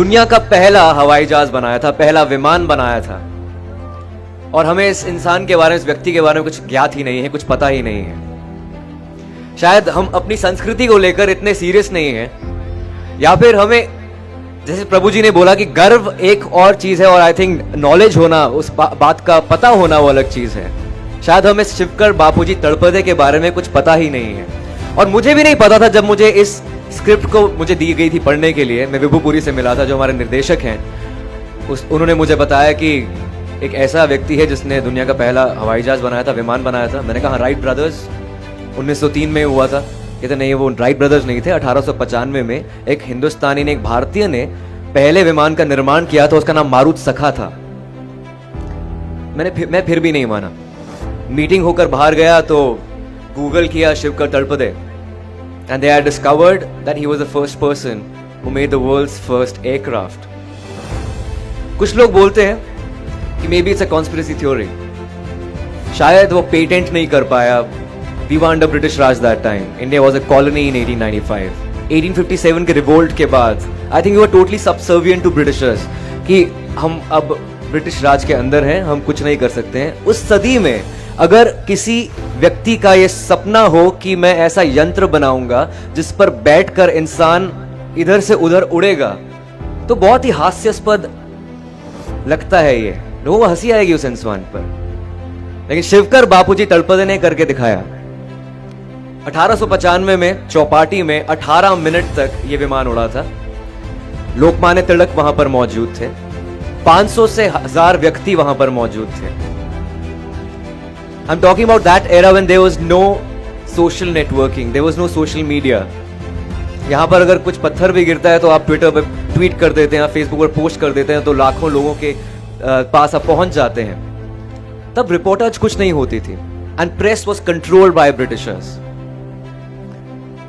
दुनिया का पहला हवाई जहाज बनाया था, पहला विमान बनाया था, और हमें इस इंसान के बारे में, इस व्यक्ति के बारे में कुछ ज्ञात ही नहीं है, कुछ पता ही नहीं है। शायद हम अपनी संस्कृति को लेकर इतने सीरियस नहीं हैं, या फिर हमें, जैसे प्रभु जी ने बोला कि गर्व एक और चीज है और आई थिंक नॉलेज होना, उस बात का पता होना वो अलग चीज है। शायद हमें शिवकर बापूजी तड़पदे के बारे में कुछ पता ही नहीं है, और मुझे भी नहीं पता था जब मुझे इस स्क्रिप्ट को मुझे दी गई थी पढ़ने के लिए। मैं विभुपुरी से मिला था जो हमारे निर्देशक हैं, उन्होंने मुझे बताया कि एक ऐसा व्यक्ति है जिसने दुनिया का पहला हवाई जहाज बनाया था, विमान बनाया था। मैंने कहा राइट ब्रदर्स, 1903 में हुआ था। कहते नहीं, वो राइट ब्रदर्स नहीं थे, 1895 में एक हिंदुस्तानी ने, एक भारतीय ने पहले विमान का निर्माण किया था, उसका नाम मारुत सखा था। मैं फिर भी नहीं माना। मीटिंग होकर बाहर गया तो गूगल किया Shivkar Talpade, and they had discovered that he was the first person who made the world's first aircraft. कुछ लोग बोलते हैं कि maybe it's a conspiracy theory, शायद वो पेटेंट नहीं कर पाया। We were under British Raj that time. India was a colony in 1895. 1857 के रिवोल्ट के बाद I think we were totally subservient to Britishers, कि हम अब ब्रिटिश राज के अंदर हैं, हम कुछ नहीं कर सकते हैं। उस सदी में अगर किसी व्यक्ति का ये सपना हो कि मैं ऐसा यंत्र बनाऊंगा जिस पर बैठकर इंसान इधर से उधर उड़ेगा, तो बहुत ही हास्यास्पद लगता है। ये लोगों को हंसी आएगी उस इंसान पर, लेकिन शिवकर बापूजी तड़पदे ने करके दिखाया। 1895 में चौपाटी में 18 मिनट तक ये विमान उड़ा था। लोकमान्य तिलक वहां पर मौजूद थे, 500 से 1000 व्यक्ति वहां पर मौजूद थे। I am talking about that era when there was no social networking, there was no social media. यहां पर अगर कुछ पत्थर भी गिरता है तो आप ट्विटर पर ट्वीट कर देते हैं, फेसबुक पर पोस्ट कर देते हैं, तो लाखों लोगों के पास आप पहुंच जाते हैं। तब रिपोर्टर्स कुछ नहीं होती थी, and press was controlled by Britishers.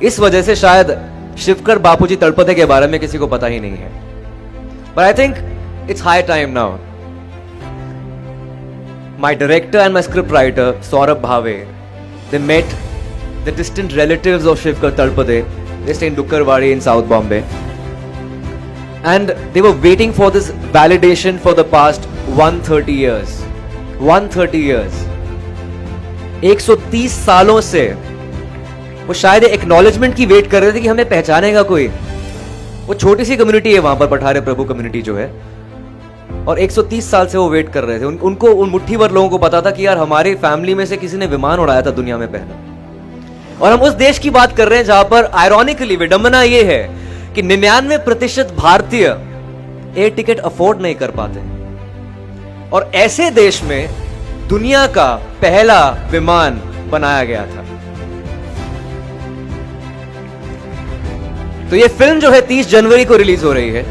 इस वजह से शायद शिवकर बापूजी तड़पदे के बारे में किसी को पता ही नहीं है। But I think it's high time now. My director and my script writer Saurabh Bhave, they met the distant relatives of Shivkar Talpade, they stay in Dukkarwadi in South Bombay, and they were waiting for this validation for the past 130 years. 130 years, 130 सालों से वो शायद acknowledgement की wait कर रहे थे कि हमें पहचानेगा कोई। वो छोटी सी कम्युनिटी है वहां पर, पठारे प्रभु कम्युनिटी जो है, और 130 साल से वो वेट कर रहे थे। उनको, उन मुट्ठी भर लोगों को पता था कि यार हमारी फैमिली में से किसी ने विमान उड़ाया था दुनिया में पहला। और हम उस देश की बात कर रहे हैं जहां पर आयरॉनिकली विडंबना ये है कि 99% भारतीय एयर टिकट अफोर्ड नहीं कर पाते, और ऐसे देश में दुनिया का पहला विमान बनाया गया था। तो ये फिल्म जो है 30 जनवरी को रिलीज हो रही है,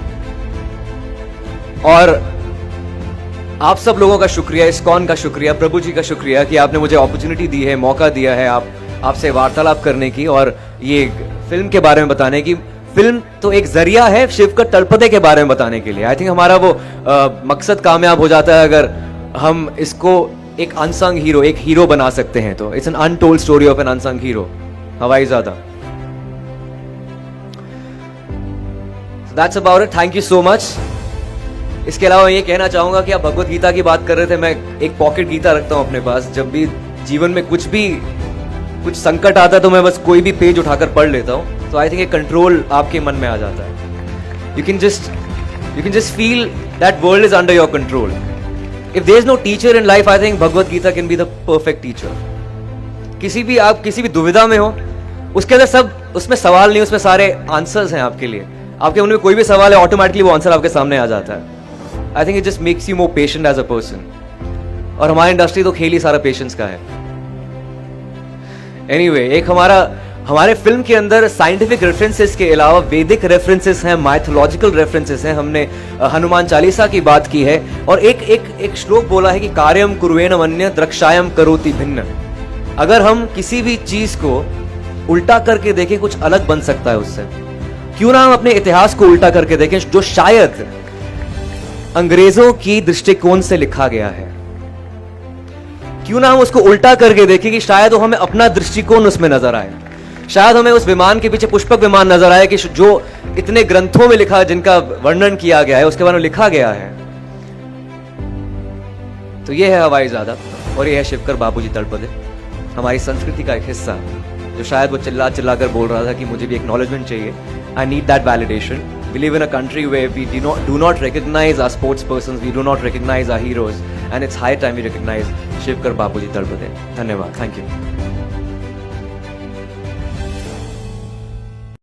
और आप सब लोगों का शुक्रिया, इस्कॉन का शुक्रिया, प्रभु जी का शुक्रिया कि आपने मुझे अपॉर्चुनिटी दी है, मौका दिया है आपसे वार्तालाप करने की और ये फिल्म के बारे में बताने की। फिल्म तो एक जरिया है शिवकर तड़पदे के बारे में बताने के लिए। आई थिंक हमारा वो मकसद कामयाब हो जाता है अगर हम इसको एक अनसंग हीरो, एक हीरो बना सकते हैं। तो it's an untold story of an unsung hero, Hawaizaada. That's about it, thank you so much. इसके अलावा मैं ये कहना चाहूंगा कि आप भगवत गीता की बात कर रहे थे, मैं एक पॉकेट गीता रखता हूं अपने पास। जब भी जीवन में कुछ संकट आता है तो मैं बस कोई भी पेज उठाकर पढ़ लेता हूं, तो आई थिंक एक कंट्रोल आपके मन में आ जाता है। You can just feel that world is under your control. If there is no teacher in life, I think Bhagavad Gita can be the perfect teacher. आप किसी भी दुविधा में हो, उसके अंदर सब, उसमें सवाल नहीं, उसमें सारे आंसर्स हैं आपके लिए। आपके मन में कोई भी सवाल है, ऑटोमेटिकली वो आंसर आपके सामने आ जाता है। I think it just makes you more patient as a person, और हमारी इंडस्ट्री तो खेल ही सारा पेशेंस का है। एनीवे, एक हमारे फिल्म के अंदर साइंटिफिक रेफरेंसेस के अलावा वैदिक रेफरेंसेस हैं, माइथोलॉजिकल रेफरेंसेस हैं। हमने हनुमान चालीसा की बात की है, और एक श्लोक बोला है कि कार्यम कुर्वेण अन्य द्रक्षायम करोति भिन्न। अगर हम किसी भी चीज को उल्टा करके देखें, कुछ अलग बन सकता है उससे। क्यों ना हम अपने इतिहास को उल्टा करके देखें, जो शायद अंग्रेजों की दृष्टिकोण से लिखा गया है। क्यों ना हम उसको उल्टा करके देखें कि शायद वो हमें अपना दृष्टिकोण उसमें नजर आए। शायद हमें उस विमान के पीछे पुष्पक विमान नजर आए कि जो इतने ग्रंथों में लिखा, जिनका वर्णन किया गया है, उसके बारे में लिखा गया है। तो ये है हवाईजादा और ये है शिवकर बाबूजी तड़पदे, हमारी संस्कृति का एक हिस्सा, जो शायद वो चिल्ला चिल्ला कर बोल रहा था कि मुझे भी एक्नॉलेजमेंट चाहिए। I need that validation. We live in a country where we do not recognize our sports persons, we do not recognize our heroes, and it's high time we recognize Shivkar Babuji Talpade. धन्यवाद, thank you.